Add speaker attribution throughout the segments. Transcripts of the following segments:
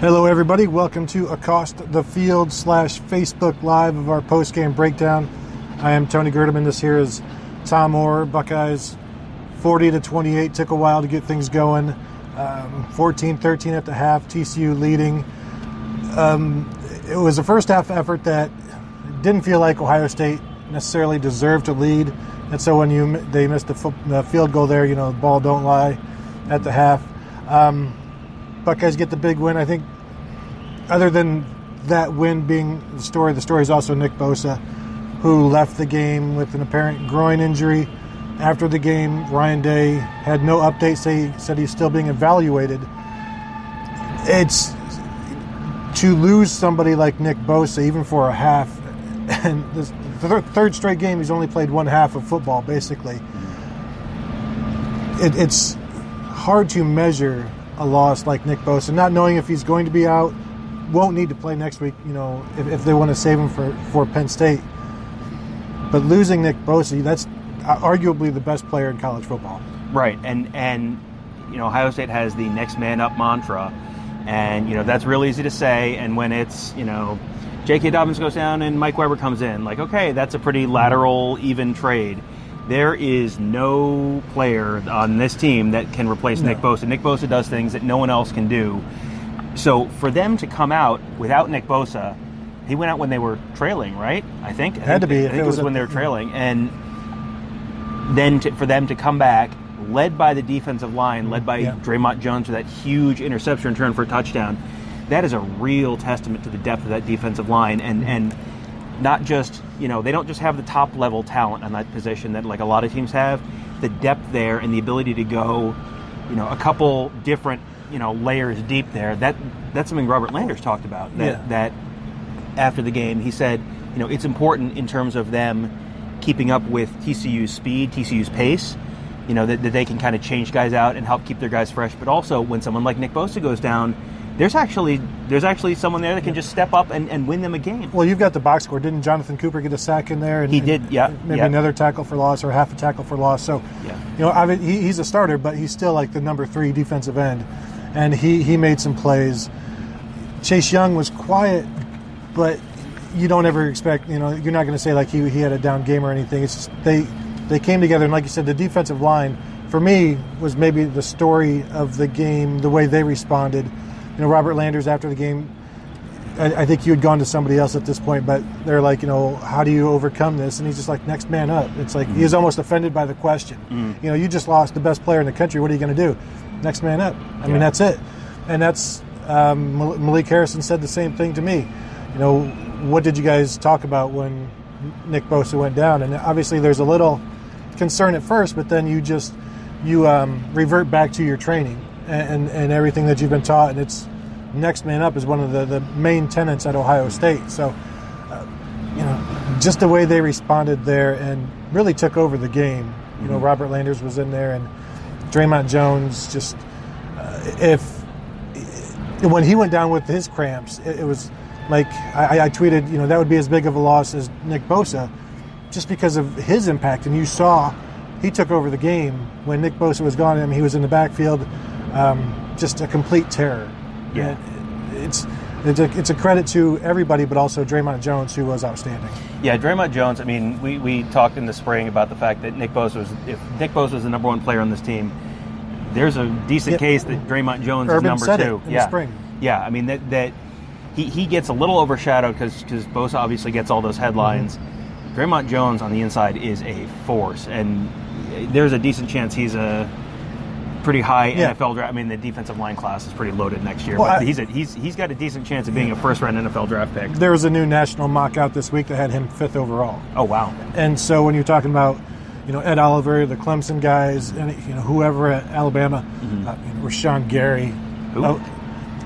Speaker 1: Hello, everybody. Welcome to Accost the Field / Facebook Live of our post-game breakdown. I am Tony Gerdeman. This here is Tom Orr. Buckeyes 40-28. Took a while to get things going. 14-13 at the half. TCU leading. It was a first half effort that didn't feel like Ohio State necessarily deserved to lead. And so when they missed the field goal there, the ball don't lie at the half. Buckeyes get the big win. I think other than that win being the story is also Nick Bosa, who left the game with an apparent groin injury. After the game, Ryan Day had no updates. Said he's still being evaluated. It's to lose somebody like Nick Bosa, even for a half, and the third straight game he's only played one half of football, basically. It's hard to measure a loss like Nick Bosa, not knowing if he's going to be out, won't need to play next week, if they want to save him for Penn State. But losing Nick Bosa, that's arguably the best player in college football.
Speaker 2: Right, and Ohio State has the next man up mantra, and that's real easy to say, and when it's, J.K. Dobbins goes down and Mike Weber comes in, like, okay, that's a pretty lateral, even trade. There is no player on this team that can replace Nick Bosa. Nick Bosa does things that no one else can do. So for them to come out without Nick Bosa, he went out when they were trailing, right? I think
Speaker 1: it
Speaker 2: was when they were trailing. And then for them to come back, led by the defensive line, led by Draymond Jones with that huge interception return for a touchdown, that is a real testament to the depth of that defensive line. And not just, they don't just have the top level talent on that position that like a lot of teams have. The depth there and the ability to go, a couple different, layers deep there. That's something Robert Landers talked about. That after the game, he said, it's important in terms of them keeping up with TCU's speed, TCU's pace, that they can kind of change guys out and help keep their guys fresh. But also when someone like Nick Bosa goes down, there's actually someone there that can just step up and win them a game.
Speaker 1: Well, you've got the box score. Didn't Jonathan Cooper get a sack in there?
Speaker 2: He did, yeah.
Speaker 1: Maybe another tackle for loss or half a tackle for loss. So, he's a starter, but he's still like the number 3 defensive end. And he made some plays. Chase Young was quiet, but you don't ever expect, you're not going to say like he had a down game or anything. It's just they came together, and like you said, the defensive line, for me, was maybe the story of the game, the way they responded. Robert Landers after the game, I think you had gone to somebody else at this point, but they're like, how do you overcome this? And he's just like, next man up. It's like he was almost offended by the question. You just lost the best player in the country. What are you going to do? Next man up. I mean, that's it. And that's Malik Harrison said the same thing to me. What did you guys talk about when Nick Bosa went down? And obviously there's a little concern at first, but then you revert back to your training and everything that you've been taught, and it's next man up is one of the main tenets at Ohio State. So, just the way they responded there and really took over the game. Robert Landers was in there, and Draymond Jones just when he went down with his cramps, it was like I tweeted, that would be as big of a loss as Nick Bosa, just because of his impact. And you saw he took over the game when Nick Bosa was gone. I mean, he was in the backfield. Just a complete terror.
Speaker 2: Yeah,
Speaker 1: it's a credit to everybody, but also Draymond Jones, who was outstanding.
Speaker 2: Yeah, Draymond Jones. I mean, we talked in the spring about the fact that if Nick Bosa was the number 1 player on this team, there's a decent case that Draymond Jones
Speaker 1: Urban
Speaker 2: is number
Speaker 1: said
Speaker 2: 2.
Speaker 1: It in the spring.
Speaker 2: Yeah, I mean that he gets a little overshadowed because Bosa obviously gets all those headlines. Draymond Jones on the inside is a force, and there's a decent chance he's a pretty high NFL draft. I mean, the defensive line class is pretty loaded next year, but he's got a decent chance of being a first-round NFL draft pick.
Speaker 1: There was a new national mock out this week that had him 5th overall.
Speaker 2: Oh, wow.
Speaker 1: And so when you're talking about, Ed Oliver, the Clemson guys, and whoever at Alabama, Rashawn Gary.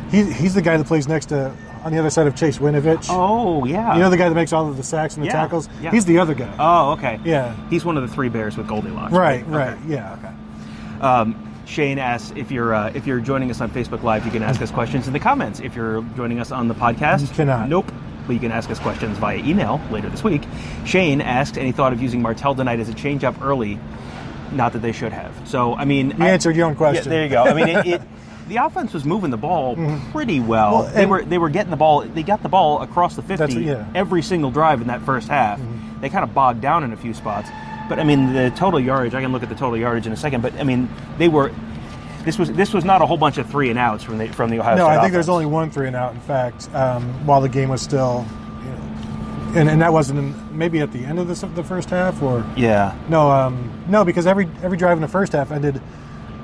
Speaker 1: He's the guy that plays next to, on the other side of Chase Winovich.
Speaker 2: Oh, yeah.
Speaker 1: The guy that makes all of the sacks and the tackles?
Speaker 2: Yeah.
Speaker 1: He's the other guy.
Speaker 2: Oh, okay.
Speaker 1: Yeah.
Speaker 2: He's one of the 3 Bears with Goldilocks.
Speaker 1: Right,
Speaker 2: okay.
Speaker 1: Yeah.
Speaker 2: Okay. Shane asks if you're joining us on Facebook Live, you can ask us questions in the comments. If you're joining us on the podcast,
Speaker 1: you cannot.
Speaker 2: Nope. But you can ask us questions via email later this week. Shane asks, any thought of using Martell tonight as a change-up early? Not that they should have. So, I mean...
Speaker 1: You answered your own question.
Speaker 2: Yeah, there you go. I mean, the offense was moving the ball pretty well. They were getting the ball. They got the ball across the 50 every single drive in that first half. They kind of bogged down in a few spots. But, I mean, the total yardage, I can look at the total yardage in a second, but, I mean, this was not a whole bunch of 3 and outs from the Ohio State offense.
Speaker 1: No, I think there's only 1 3 and out, in fact, while the game was still, and that wasn't maybe at the end of the first half, or?
Speaker 2: Yeah.
Speaker 1: No, because every drive in the first half ended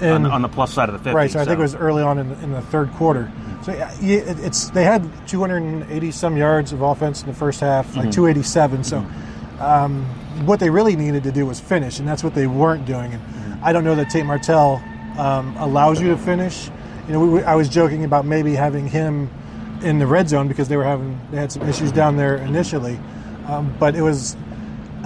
Speaker 2: on the plus side of the 50.
Speaker 1: Right, so I think it was early on in the third quarter. So they had 280-some yards of offense in the first half, like 287, so what they really needed to do was finish, and that's what they weren't doing. And I don't know that Tate Martell allows you to finish. I was joking about maybe having him in the red zone because they had some issues down there initially, but I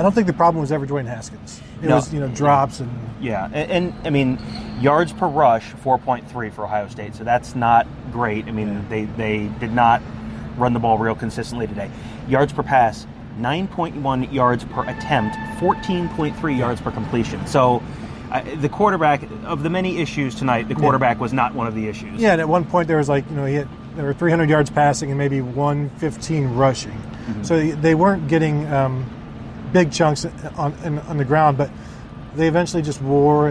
Speaker 1: don't think the problem was ever Dwayne Haskins. It was drops and
Speaker 2: and I mean yards per rush 4.3 for Ohio State, so that's not great. I mean they did not run the ball real consistently today. Yards per pass 9.1 yards per attempt, 14.3 yards per completion. So the quarterback, of the many issues tonight, the quarterback was not one of the issues. Yeah,
Speaker 1: and at one point there was there were 300 yards passing and maybe 115 rushing. So they weren't getting big chunks on the ground, but they eventually just wore.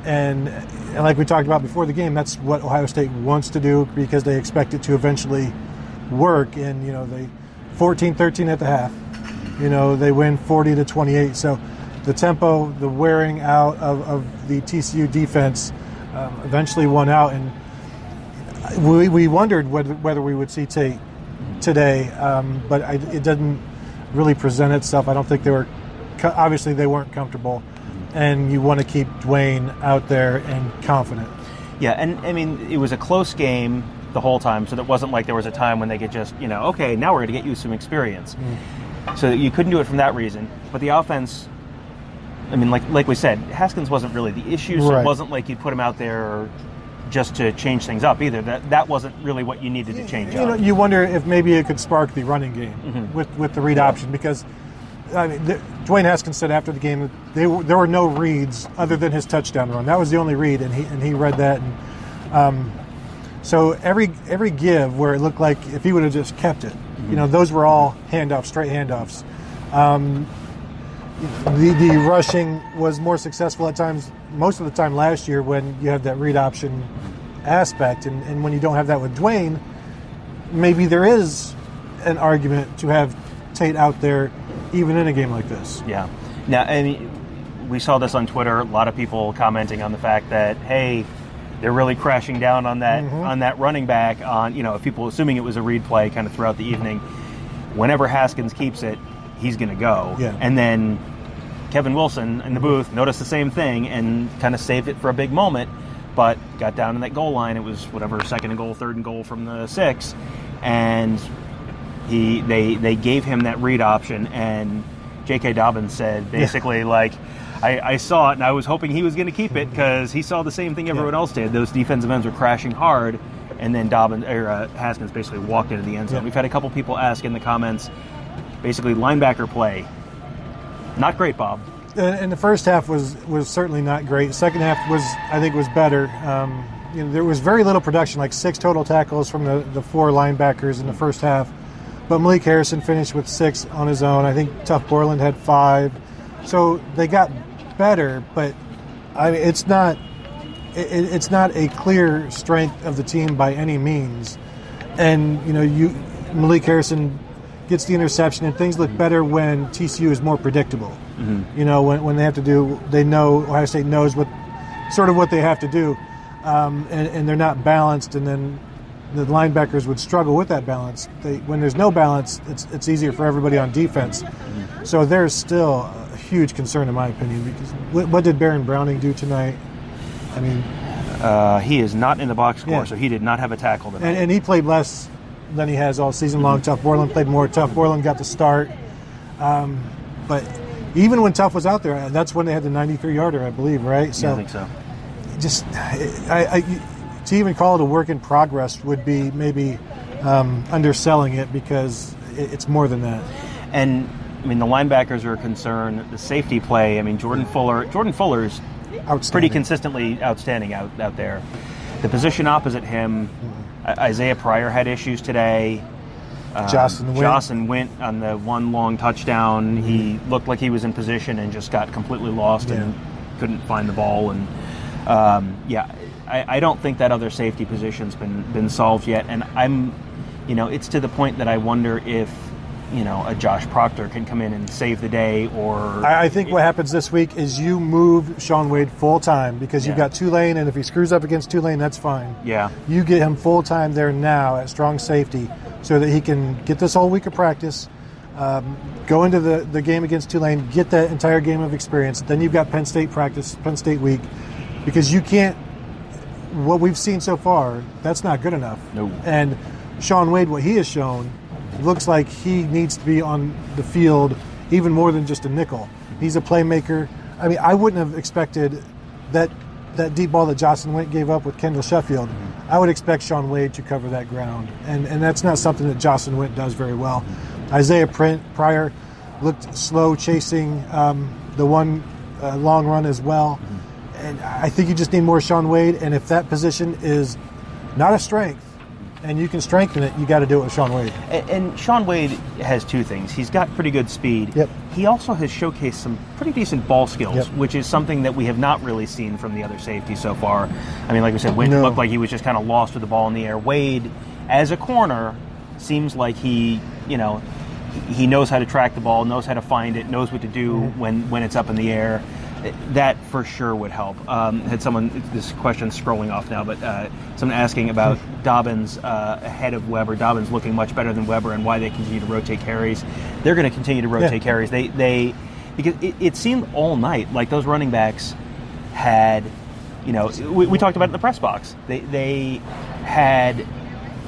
Speaker 1: And like we talked about before the game, that's what Ohio State wants to do because they expect it to eventually work. And, they 14-13 at the half. They win 40-28. So the tempo, the wearing out of the TCU defense eventually won out. And we wondered whether we would see Tate today, but it didn't really present itself. I don't think obviously they weren't comfortable, and you want to keep Dwayne out there and confident.
Speaker 2: Yeah, and I mean, it was a close game the whole time, so it wasn't like there was a time when they could just, okay, now we're going to get you some experience. So you couldn't do it from that reason. But the offense, I mean, like we said, Haskins wasn't really the issue, so it wasn't like you put him out there just to change things up either. That wasn't really what you needed to change up.
Speaker 1: You wonder if maybe it could spark the running game with the read option, because I mean, Dwayne Haskins said after the game that there were no reads other than his touchdown run. That was the only read, and he read that. And so every give where it looked like if he would have just kept it, those were all handoffs, straight handoffs. The rushing was more successful at times, most of the time last year, when you have that read option aspect. And when you don't have that with Dwayne, maybe there is an argument to have Tate out there even in a game like this.
Speaker 2: Yeah. Now, I mean, we saw this on Twitter, a lot of people commenting on the fact that, hey, they're really crashing down on that running back, on if people assuming it was a read play kind of throughout the evening. Whenever Haskins keeps it, he's going to go. Yeah. And then Kevin Wilson in the booth noticed the same thing and kind of saved it for a big moment, but got down in that goal line. It was whatever, second and goal, third and goal from the 6, and they gave him that read option, and J.K. Dobbins said basically I saw it and I was hoping he was going to keep it because he saw the same thing everyone else did. Those defensive ends were crashing hard, and then Haskins basically walked into the end zone. We've had a couple people ask in the comments, basically linebacker play, not great, Bob.
Speaker 1: And the first half was certainly not great. Second half I think was better. There was very little production, like 6 total tackles from the 4 linebackers in the first half. But Malik Harrison finished with 6 on his own. I think Tuff Borland had 5. So they got better, but I mean, it's not a clear strength of the team by any means. And Malik Harrison gets the interception, and things look better when TCU is more predictable. When they have to they know Ohio State knows what they have to do, and they're not balanced, and then the linebackers would struggle with that balance. When there's no balance, it's easier for everybody on defense. So there's still a huge concern, in my opinion, because what did Baron Browning do tonight? I mean,
Speaker 2: he is not in the box score, so he did not have a tackle tonight.
Speaker 1: And he played less than he has all season long. Tuff Borland played more. Tuff Borland got the start. But even when Tuff was out there, that's when they had the 93-yarder, I believe, right?
Speaker 2: So, I think so.
Speaker 1: Just to even call it a work in progress would be maybe underselling it, because it's more than that.
Speaker 2: And I mean, the linebackers are concerned. The safety play. I mean, Jordan Fuller's pretty consistently outstanding out there. The position opposite him, Isaiah Pryor had issues today.
Speaker 1: Jocelyn
Speaker 2: Wint on the one long touchdown. He looked like he was in position and just got completely lost and couldn't find the ball. And I don't think that other safety position's been solved yet. And it's to the point that I wonder if a Josh Proctor can come in and save the day, or
Speaker 1: I think what happens this week is you move Shaun Wade full time because you've got Tulane, and if he screws up against Tulane, that's fine.
Speaker 2: Yeah,
Speaker 1: you get him full time there now at strong safety, so that he can get this whole week of practice, go into the game against Tulane, get that entire game of experience. Then you've got Penn State practice, Penn State week, because you can't. What we've seen so far, that's not good enough.
Speaker 2: No.
Speaker 1: And Shaun Wade, what he has shown, looks like he needs to be on the field even more than just a nickel. He's a playmaker. I mean, I wouldn't have expected that deep ball that Jocelyn Wint gave up with Kendall Sheffield. I would expect Shaun Wade to cover that ground, and that's not something that Jocelyn Wint does very well. Isaiah Pryor looked slow chasing the one long run as well, and I think you just need more Shaun Wade, and if that position is not a strength, and you can strengthen it, you got to do it with Shaun Wade.
Speaker 2: And Shaun Wade has two things. He's got pretty good speed.
Speaker 1: Yep.
Speaker 2: He also has showcased some pretty decent ball skills, which is something that we have not really seen from the other safeties so far. I mean, like we said, Wint looked like he was just kind of lost with the ball in the air. Wade, as a corner, seems like he knows how to track the ball, knows how to find it, knows what to do when it's up in the air. That for sure would help. Had someone, this question scrolling off now, but someone asking about Dobbins ahead of Weber. Dobbins looking much better than Weber, and why they continue to rotate carries. They're going to continue to rotate carries. They because it seemed all night like those running backs had, we talked about it in the press box. They had,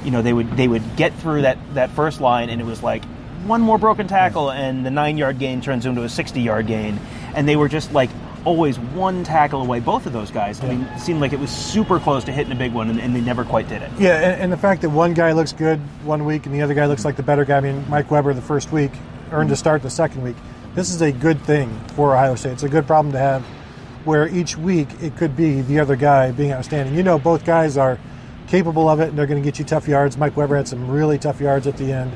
Speaker 2: they would get through that first line, and it was like one more broken tackle, and the 9-yard gain turns into a 60-yard gain, and they were just like always one tackle away. Both of those guys, I mean, it seemed like it was super close to hitting a big one, and they never quite did it.
Speaker 1: Yeah, and the fact that one guy looks good one week and the other guy looks like the better guy. I mean, Mike Weber the first week earned a start the second week. This is a good thing for Ohio State. It's a good problem to have, where each week it could be the other guy being outstanding. Both guys are capable of it, and they're going to get you tough yards. Mike Weber had some really tough yards at the end.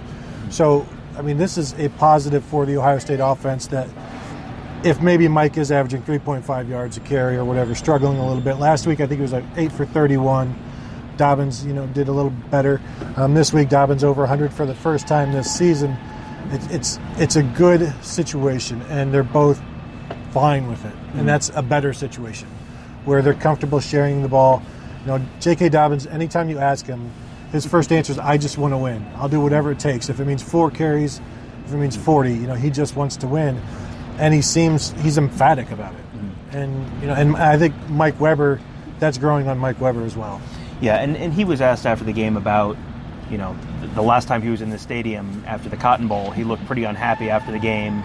Speaker 1: So, I mean, this is a positive for the Ohio State offense, that if maybe Mike is averaging 3.5 yards a carry or whatever, struggling a little bit. Last week, I think it was like 8 for 31. Dobbins, did a little better. This week, Dobbins over 100 for the first time this season. It's a good situation, and they're both fine with it. And that's a better situation, where they're comfortable sharing the ball. J.K. Dobbins, anytime you ask him, his first answer is, I just want to win. I'll do whatever it takes. If it means 4 carries, if it means 40, he just wants to win. And he's emphatic about it. And I think Mike Weber, that's growing on Mike Weber as well.
Speaker 2: Yeah, and he was asked after the game about, the last time he was in the stadium after the Cotton Bowl, he looked pretty unhappy after the game.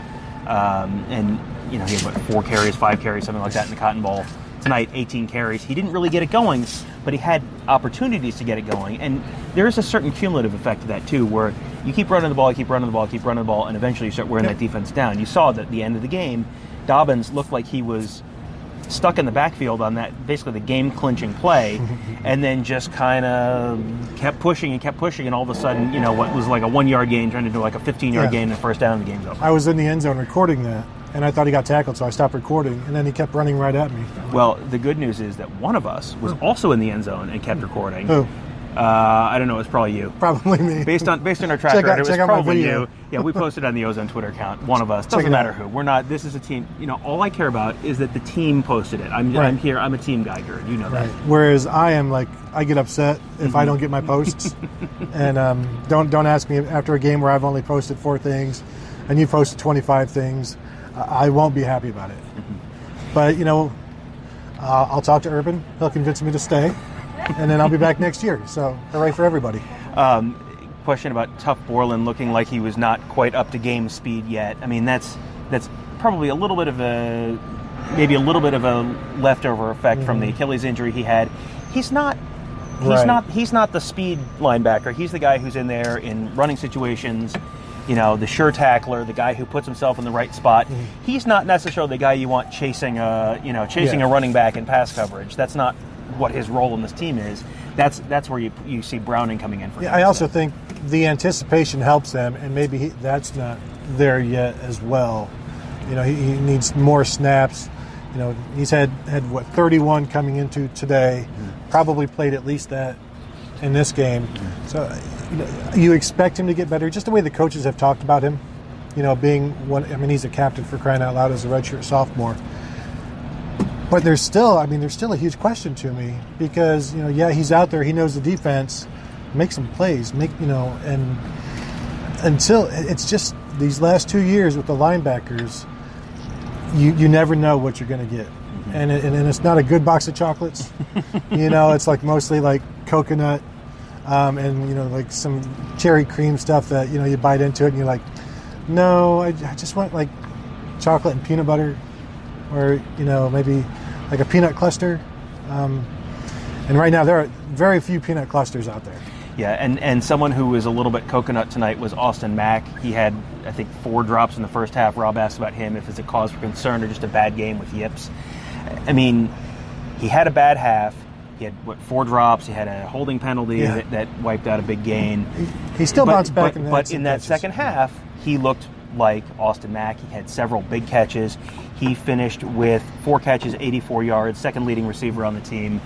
Speaker 2: And he had 4 carries, 5 carries, something like that in the Cotton Bowl. Tonight, 18 carries. He didn't really get it going, but he had opportunities to get it going. And there is a certain cumulative effect to that, too, where you keep running the ball, and eventually you start wearing that defense down. You saw that at the end of the game, Dobbins looked like he was stuck in the backfield on that, basically the game-clinching play, and then just kind of kept pushing, and all of a sudden, what was like a 1-yard gain turned into like a 15-yard gain, and first down, and the game's over.
Speaker 1: I was in the end zone recording that, and I thought he got tackled, so I stopped recording, and then he kept running right at me.
Speaker 2: Well, the good news is that one of us was also in the end zone and kept recording.
Speaker 1: Who?
Speaker 2: I don't know. It was probably you.
Speaker 1: Probably me.
Speaker 2: Based on our track record, it was probably you. Yeah, we posted on the Ozone Twitter account. One of us. Doesn't matter who. We're not. This is a team. All I care about is that the team posted it. I'm here. I'm a team guy, Gerd. You know that.
Speaker 1: Whereas I am I get upset if I don't get my posts, and don't ask me after a game where I've only posted 4 things, and you posted 25 things. I won't be happy about it. But I'll talk to Urban. He'll convince me to stay. And then I'll be back next year. So hooray for everybody.
Speaker 2: Question about Tough Borland looking like he was not quite up to game speed yet. I mean, that's probably a little bit of a leftover effect from the Achilles injury he had. He's not the speed linebacker. He's the guy who's in there in running situations, the sure tackler, the guy who puts himself in the right spot. He's not necessarily the guy you want chasing a running back in pass coverage. That's not what his role in this team is. That's where you see Browning coming in for him.
Speaker 1: I also think the anticipation helps them, and maybe that's not there yet as well. He needs more snaps. He's had 31 coming into today. Probably played at least that in this game. So you expect him to get better, just the way the coaches have talked about him. Being one. I mean, he's a captain for crying out loud as a redshirt sophomore. But there's still a huge question to me because he's out there, he knows the defense, makes some plays, and until it's just these last 2 years with the linebackers, you never know what you're going to get, and it's not a good box of chocolates. It's like mostly like coconut, and like some cherry cream stuff that you bite into it and you're like, no, I just want like chocolate and peanut butter, or maybe like a peanut cluster. And right now there are very few peanut clusters out there.
Speaker 2: Yeah, and someone who was a little bit coconut tonight was Austin Mack. He had, I think, 4 drops in the first half. Rob asked about him, if it's a cause for concern or just a bad game with yips. I mean, he had a bad half. He had, 4 drops. He had a holding penalty that wiped out a big gain.
Speaker 1: He still bounced back.
Speaker 2: But in that second half, he looked like Austin Mack. He had several big catches. He finished with 4 catches, 84 yards, second leading receiver on the team.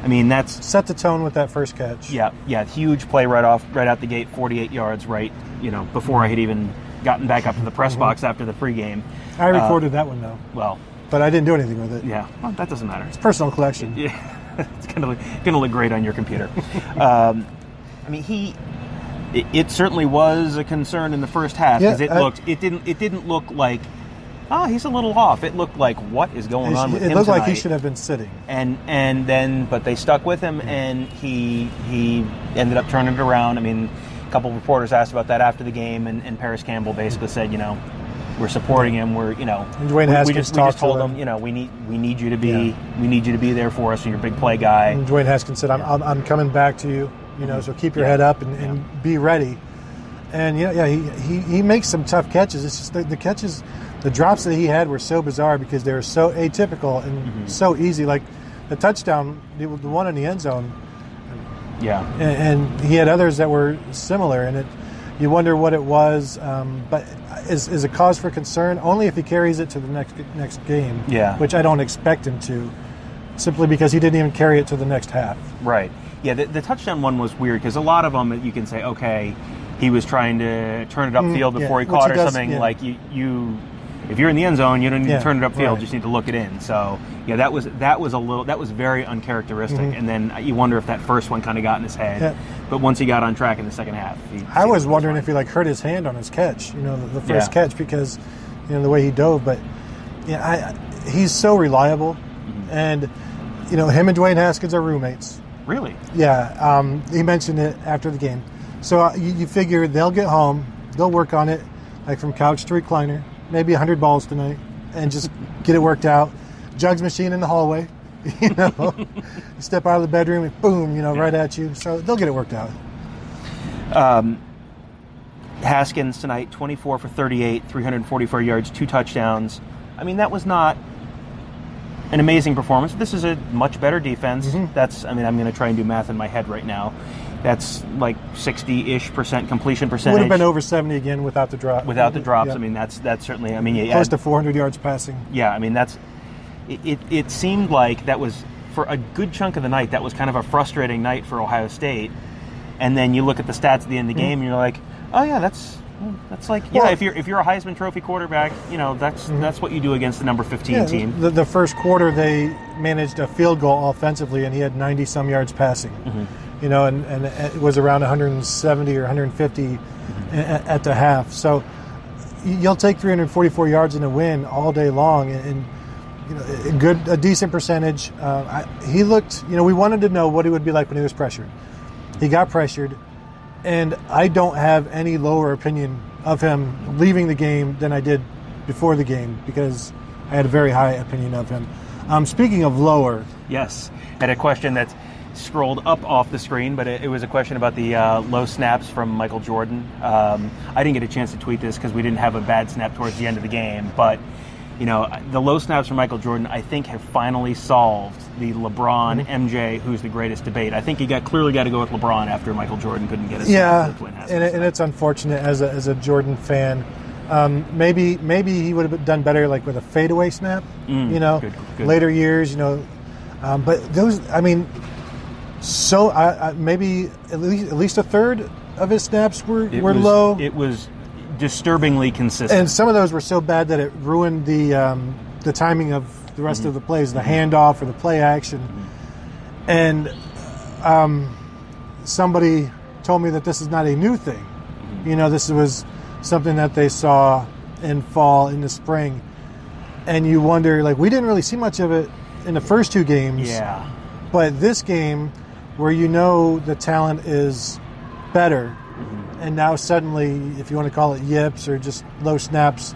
Speaker 2: I mean, that's
Speaker 1: set the tone with that first catch.
Speaker 2: Yeah, huge play right out the gate, 48 yards, before I had even gotten back up to the press box after the pregame.
Speaker 1: I recorded that one though.
Speaker 2: Well,
Speaker 1: but I didn't do anything with it.
Speaker 2: Yeah, well, that doesn't matter.
Speaker 1: It's personal collection.
Speaker 2: Yeah, it's gonna look great on your computer. I mean, it certainly was a concern in the first half because it didn't look like, he's a little off. It looked like, what is going on with him?
Speaker 1: It looked
Speaker 2: tonight?
Speaker 1: like he should have been sitting.
Speaker 2: But they stuck with him, and he ended up turning it around. I mean, a couple of reporters asked about that after the game, and Paris Campbell basically said, we're supporting him. We're,
Speaker 1: and Dwayne Haskins
Speaker 2: we just told him, we need you to be there for us. You're a big play guy.
Speaker 1: And Dwayne Haskins said, I'm coming back to you. So keep your head up and be ready. And he makes some tough catches. It's just the catches. The drops that he had were so bizarre because they were so atypical and so easy. Like the touchdown, the one in the end zone.
Speaker 2: Yeah.
Speaker 1: And he had others that were similar, and you wonder what it was. But is a cause for concern only if he carries it to the next game.
Speaker 2: Yeah.
Speaker 1: Which I don't expect him to, simply because he didn't even carry it to the next half.
Speaker 2: Right. Yeah. The touchdown one was weird because a lot of them you can say, okay, he was trying to turn it upfield before he caught or something. Yeah. Like you. If you're in the end zone, you don't need to turn it upfield. You just need to look it in. So, that was very uncharacteristic. And then you wonder if that first one kind of got in his head. Yeah. But once he got on track in the second half,
Speaker 1: I was wondering if he hurt his hand on his catch. The first catch because the way he dove. But he's so reliable, and him and Dwayne Haskins are roommates.
Speaker 2: Really?
Speaker 1: Yeah. He mentioned it after the game. So you figure they'll get home, they'll work on it, like from couch to recliner. Maybe 100 balls tonight, and just get it worked out. Jugs machine in the hallway, step out of the bedroom and boom, right at you. So they'll get it worked out.
Speaker 2: Haskins tonight, 24 for 38, 344 yards, 2 touchdowns. I mean, that was not an amazing performance. This is a much better defense. I'm going to try and do math in my head right now. That's like 60-ish% completion percentage.
Speaker 1: Would have been over 70 again without the drop.
Speaker 2: Without the drops,
Speaker 1: yeah.
Speaker 2: I mean that's certainly.
Speaker 1: Close to 400 yards passing.
Speaker 2: Yeah, I mean that's. It seemed like that was for a good chunk of the night. That was kind of a frustrating night for Ohio State, and then you look at the stats at the end of the game, and you're like, oh yeah, that's like if you're a Heisman Trophy quarterback, that's what you do against the number 15 team.
Speaker 1: The first quarter they managed a field goal offensively, and he had 90 some yards passing. And it was around 170 or 150 at the half. So you'll take 344 yards in a win all day long, and a decent percentage. He looked. We wanted to know what he would be like when he was pressured. He got pressured, and I don't have any lower opinion of him leaving the game than I did before the game because I had a very high opinion of him. Speaking of lower,
Speaker 2: yes, and a question that's scrolled up off the screen, but it was a question about the low snaps from Michael Jordan. I didn't get a chance to tweet this because we didn't have a bad snap towards the end of the game, but the low snaps from Michael Jordan, I think, have finally solved the LeBron, MJ, who's the greatest debate. I think clearly got to go with LeBron after Michael Jordan couldn't get a snap.
Speaker 1: Yeah, and it's unfortunate as a Jordan fan. Maybe he would have done better like with a fadeaway snap,
Speaker 2: good.
Speaker 1: Later years, but those, maybe at least a third of his snaps were low.
Speaker 2: It was disturbingly consistent,
Speaker 1: and some of those were so bad that it ruined the timing of the rest of the plays, the handoff or the play action. And somebody told me that this is not a new thing. This was something that they saw in fall, in the spring, and you wonder, like, we didn't really see much of it in the first two games.
Speaker 2: Yeah.
Speaker 1: But this game, where the talent is better, and now suddenly, if you want to call it yips or just low snaps,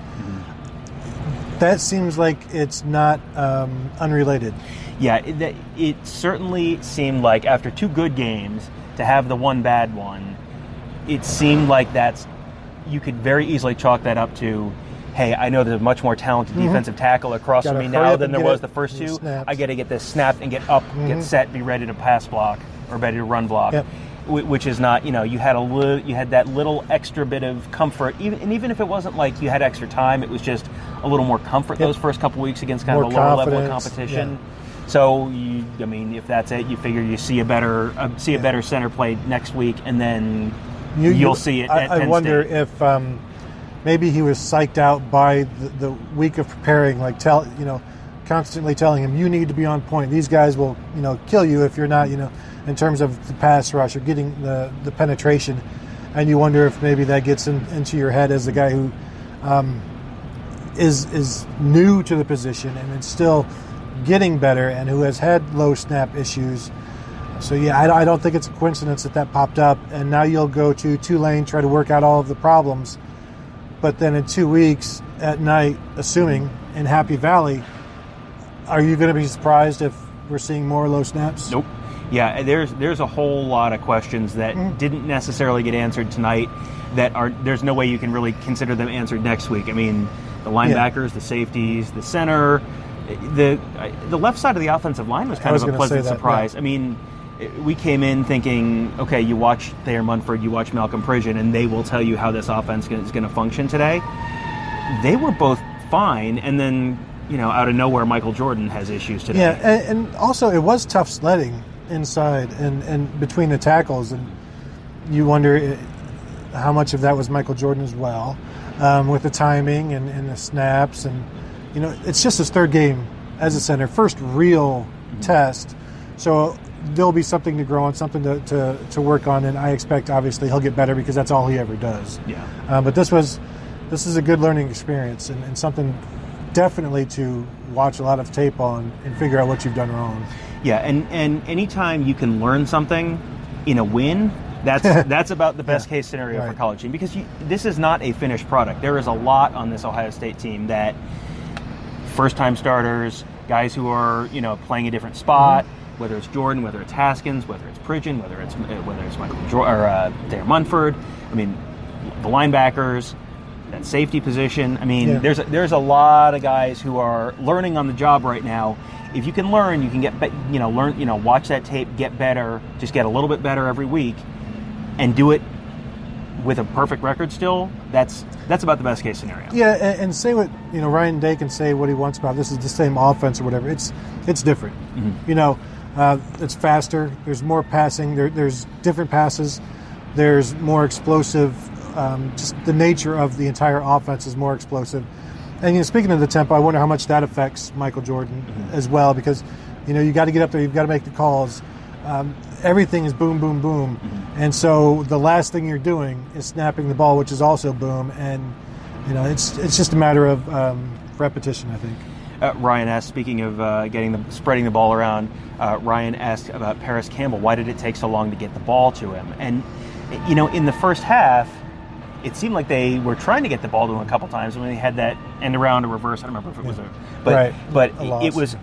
Speaker 1: that seems like it's not unrelated.
Speaker 2: Yeah, it certainly seemed like after two good games to have the one bad one, it seemed like you could very easily chalk that up to, hey, I know there's a much more talented defensive tackle across from me now than there was the first two.
Speaker 1: Snaps.
Speaker 2: I got to get this snapped and get up, get set, be ready to pass block or ready to run block.
Speaker 1: Yep.
Speaker 2: Which is not, you had that little extra bit of comfort, even if it wasn't like you had extra time, it was just a little more comfort those first couple weeks against kind of a lower level of competition.
Speaker 1: Yeah.
Speaker 2: So, if that's it, you figure you see a better center play next week, and then you'll see it at Penn
Speaker 1: I wonder
Speaker 2: State.
Speaker 1: if maybe he was psyched out by the week of preparing, like constantly telling him, you need to be on point. These guys will, kill you if you're not, in terms of the pass rush or getting the penetration. And you wonder if maybe that gets into your head as a guy who is new to the position and is still getting better and who has had low snap issues. So, I don't think it's a coincidence that popped up. And now you'll go to Tulane, try to work out all of the problems. But then in 2 weeks at night, assuming in Happy Valley, are you going to be surprised if we're seeing more low snaps?
Speaker 2: Nope. Yeah, there's a whole lot of questions that didn't necessarily get answered tonight there's no way you can really consider them answered next week. The linebackers, the safeties, the center, the left side of the offensive line was kind of a pleasant surprise. Yeah. We came in thinking, okay, you watch Thayer Munford, you watch Malcolm Pridgeon, and they will tell you how this offense is going to function today. They were both fine, and then, out of nowhere, Michael Jordan has issues today.
Speaker 1: Yeah, and also it was tough sledding inside and between the tackles, and you wonder how much of that was Michael Jordan as well, with the timing and the snaps, and it's just his third game as a center, first real test, so there'll be something to grow on, something to work on, and I expect obviously he'll get better because that's all he ever does.
Speaker 2: Yeah.
Speaker 1: But this is a good learning experience and something definitely to watch a lot of tape on and figure out what you've done wrong.
Speaker 2: Yeah, and anytime you can learn something in a win, that's about the best case scenario for college team, because this is not a finished product. There is a lot on this Ohio State team that first-time starters, guys who are playing a different spot, whether it's Jordan, whether it's Haskins, whether it's Pridgeon, whether it's Michael Jordan or Thayer Munford. The linebackers, that safety position. There's a lot of guys who are learning on the job right now. If you can learn, you can get watch that tape, get better, just get a little bit better every week, and do it with a perfect record still. That's about the best case scenario.
Speaker 1: Yeah, and say what Ryan Day can say what he wants about this is the same offense or whatever. It's different. It's faster. There's more passing. There's different passes. There's more explosive. Just the nature of the entire offense is more explosive. And speaking of the tempo, I wonder how much that affects Michael Jordan as well, because you got to get up there, you've got to make the calls. Everything is boom, boom, boom, and so the last thing you're doing is snapping the ball, which is also boom. And it's just a matter of repetition, I think.
Speaker 2: Ryan asked, speaking of spreading the ball around, Ryan asked about Paris Campbell. Why did it take so long to get the ball to him? And in the first half, it seemed like they were trying to get the ball to him a couple times when they had that end around or reverse. I don't remember if it was but it was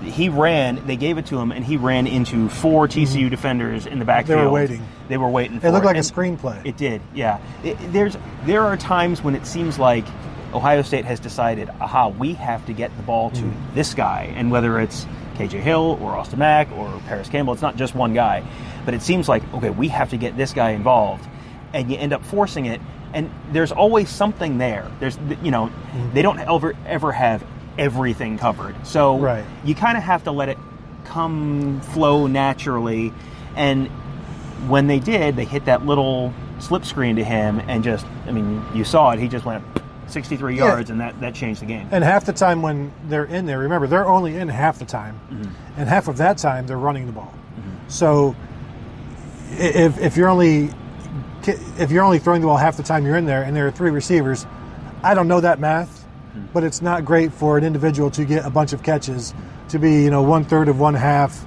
Speaker 2: They gave it to him, and he ran into 4 TCU defenders in the backfield.
Speaker 1: They were waiting.
Speaker 2: They were waiting for it.
Speaker 1: It looked like a screenplay.
Speaker 2: It did, yeah. There are times when it seems like Ohio State has decided, we have to get the ball to this guy. And whether it's KJ Hill or Austin Mack or Paris Campbell, it's not just one guy. But it seems like, okay, we have to get this guy involved. And you end up forcing it. And there's always something there. They don't ever have everything covered. So you kind of have to let it flow naturally. And when they did, they hit that little slip screen to him and you saw it. He just went 63 yards, and that changed the game.
Speaker 1: And half the time when they're in there, remember, they're only in half the time. And half of that time, they're running the ball. So if you're only throwing the ball half the time you're in there and there are 3 receivers, I don't know that math, but it's not great for an individual to get a bunch of catches to be, 1/3 of 1/2,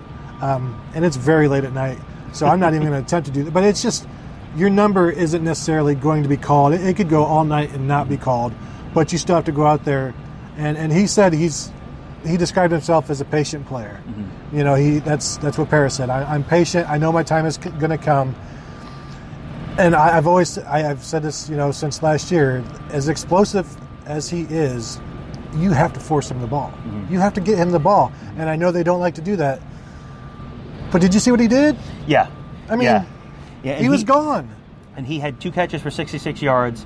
Speaker 1: and it's very late at night. So I'm not even going to attempt to do that. But it's just, your number isn't necessarily going to be called. It could go all night and not be called, but you still have to go out there. And he said he described himself as a patient player. That's what Paris said. I'm patient. I know my time is going to come. And I've said this, since last year, as explosive as he is, you have to force him the ball. You have to get him the ball. And I know they don't like to do that. But did you see what he did?
Speaker 2: Yeah.
Speaker 1: I mean, he was gone.
Speaker 2: And he had 2 catches for 66 yards,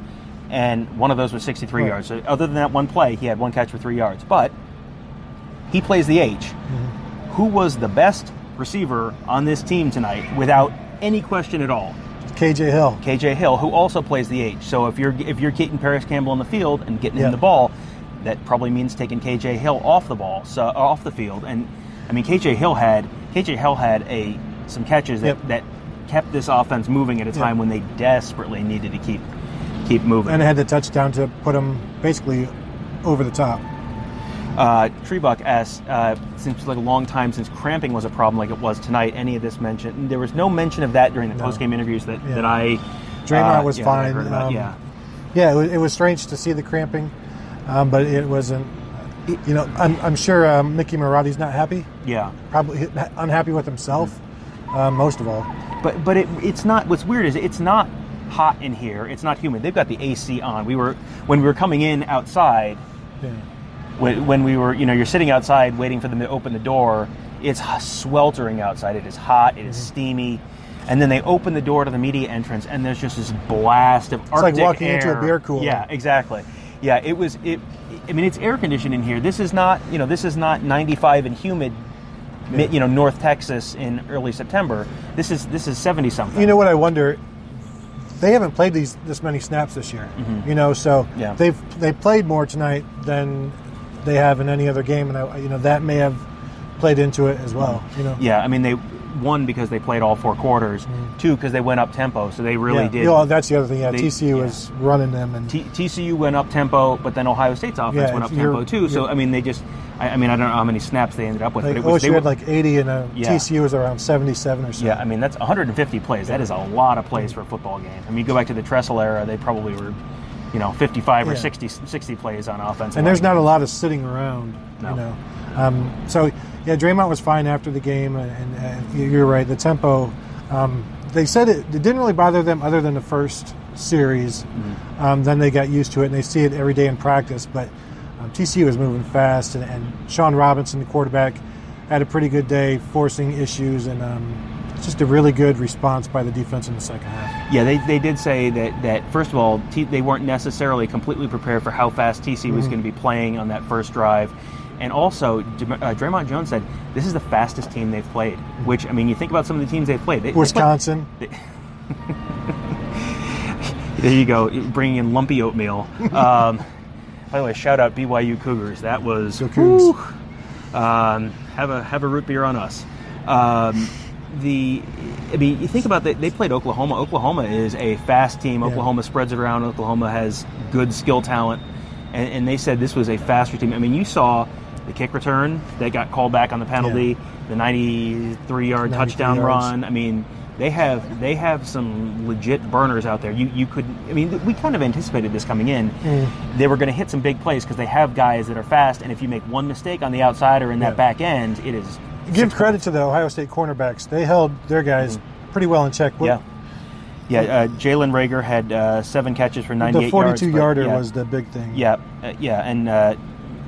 Speaker 2: and one of those was 63 yards. So other than that one play, he had 1 catch for 3 yards. But he plays the H. Who was the best receiver on this team tonight without any question at all?
Speaker 1: KJ Hill.
Speaker 2: KJ Hill, who also plays the H. So if you're getting Paris Campbell in the field and getting him the ball, that probably means taking KJ Hill off the field. And I mean, KJ Hill had some catches that kept this offense moving at a time when they desperately needed to keep moving.
Speaker 1: And it had the touchdown to put them basically over the top.
Speaker 2: Treebuck asks, seems like a long time since cramping was a problem like it was tonight. Any of this mentioned? There was no mention of that during the post-game interviews that I...
Speaker 1: Draymond was fine.
Speaker 2: Heard about.
Speaker 1: It was strange to see the cramping, but it wasn't... I'm sure Mickey Marotti's not happy. Yeah. Probably unhappy with himself, most of all.
Speaker 2: But it's not... What's weird is it's not hot in here. It's not humid. They've got the AC on. When we were coming in outside... Yeah. When we were, you're sitting outside waiting for them to open the door, it's sweltering outside. It is hot. It is steamy. And then they open the door to the media entrance, and there's just this blast of Arctic air.
Speaker 1: It's like walking into a beer cooler.
Speaker 2: Yeah, exactly. Yeah, it's air conditioned in here. This is not 95 and humid, North Texas in early September. This is 70-something.
Speaker 1: You know what I wonder? They haven't played this many snaps this year. So they played more tonight than they have in any other game, and that may have played into it as well.
Speaker 2: Yeah, I mean they won because they played all 4 quarters. 2 because they went up tempo, so they really did.
Speaker 1: That's the other thing. TCU was running them, and
Speaker 2: TCU went up tempo, but then Ohio State's offense went up tempo too. So they just. I don't know how many snaps they ended up with.
Speaker 1: But OSU had like 80, and TCU was around 77 or so.
Speaker 2: Yeah, that's 150 plays. That is a lot of plays for a football game. You go back to the Tressel era, they probably were, 55 or 60 plays on offense.
Speaker 1: And there's not a lot of sitting around.
Speaker 2: No.
Speaker 1: Draymond was fine after the game, and you're right. The tempo, they said it didn't really bother them other than the first series. Then they got used to it, and they see it every day in practice, but. TCU was moving fast, and Sean Robinson, the quarterback, had a pretty good day forcing issues, and it's just a really good response by the defense in the second half.
Speaker 2: Yeah, they did say that first of all, they weren't necessarily completely prepared for how fast TCU was going to be playing on that first drive. And also, Draymond Jones said, this is the fastest team they've played, which, you think about some of the teams they've played.
Speaker 1: Wisconsin.
Speaker 2: There you go, bringing in lumpy oatmeal. By the way, shout out BYU Cougars. That was have a root beer on us. You think about that. They played Oklahoma. Oklahoma is a fast team. Oklahoma spreads it around. Oklahoma has good skill talent, and they said this was a faster team. You saw the kick return that got called back on the penalty, the 93-yard touchdown run. They have some legit burners out there. You could, I mean, we kind of anticipated this coming in. They were going to hit some big plays because they have guys that are fast, and if you make one mistake on the outside or in that back end, it is.
Speaker 1: Give credit to the Ohio State cornerbacks. They held their guys pretty well in check.
Speaker 2: Jalen Reagor had 7 catches for 98 yards.
Speaker 1: The 42-yarder was the big thing.
Speaker 2: And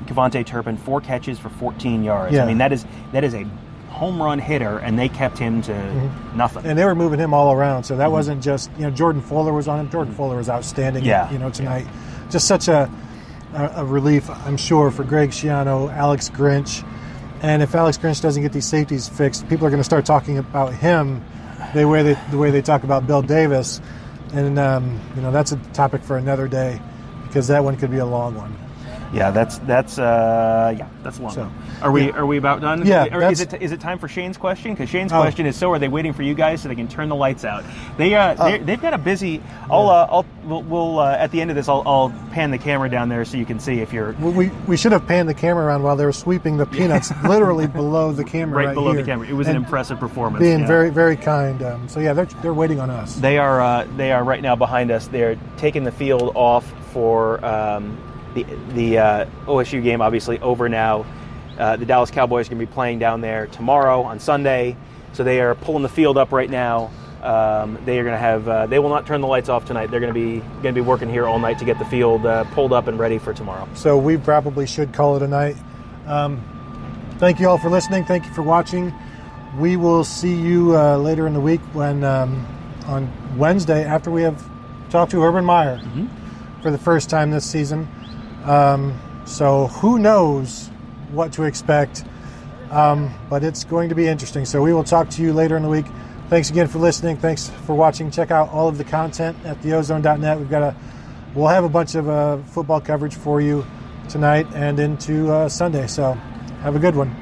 Speaker 2: Kevontae Turpin 4 catches for 14 yards.
Speaker 1: Yeah.
Speaker 2: I mean, that is a home run hitter, and they kept him to nothing.
Speaker 1: And they were moving him all around, so that wasn't just, Jordan Fuller was on him. Jordan Fuller was outstanding, tonight. Just such a relief, I'm sure, for Greg Schiano, Alex Grinch. And if Alex Grinch doesn't get these safeties fixed, people are going to start talking about him the way they talk about Bill Davis. And, that's a topic for another day, because that one could be a long one.
Speaker 2: Yeah, that's a long one. Are we about done?
Speaker 1: Yeah.
Speaker 2: Is it time for Shane's question? Because Shane's question is: so are they waiting for you guys so they can turn the lights out? They've got a busy. We'll at the end of this, I'll pan the camera down there so you can see if you're.
Speaker 1: We should have panned the camera around while they were sweeping the peanuts, literally below the camera.
Speaker 2: Right below
Speaker 1: here.
Speaker 2: the camera. It was an impressive performance.
Speaker 1: Being very, very kind. They're waiting on us.
Speaker 2: They are right now behind us. They're taking the field off for the OSU game. Obviously over now. The Dallas Cowboys are going to be playing down there tomorrow on Sunday, so they are pulling the field up right now. They are going to have. They will not turn the lights off tonight. They're going to be working here all night to get the field pulled up and ready for tomorrow.
Speaker 1: So we probably should call it a night. Thank you all for listening. Thank you for watching. We will see you later in the week when on Wednesday after we have talked to Urban Meyer for the first time this season. So who knows what to expect, but it's going to be interesting. So we will talk to you later in the week. Thanks again for listening. Thanks for watching. Check out all of the content at theozone.net. We'll have a bunch of football coverage for you tonight and into Sunday. So have a good one.